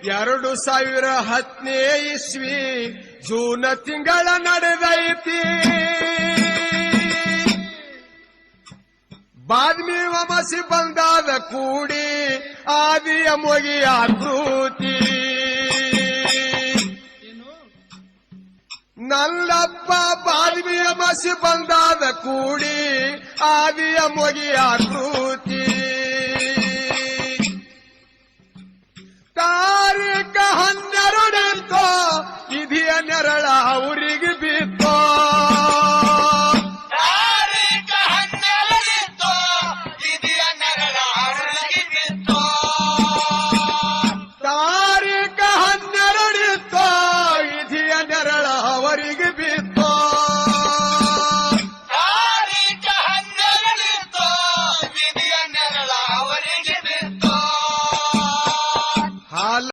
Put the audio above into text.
2010ನೇ ಇಸ್ವಿ ಜೂನ್ ತಿಂಗಳ ನಡೆದೈತಿ. ಬಾದ್ಮಿ ವಮಸಿ ಬಂದಾದ ಕೂಡಿ ಆದಿಯ ಮೊಗಿ ಆಕೃತಿ. ನಲ್ಲಪ್ಪ ಬಾದ್ಮಿ ವಮಸಿ ಬಂದಾದ ಕೂಡಿ ಆದಿಯ ಮೊಗಿ ಆಕೃತಿ.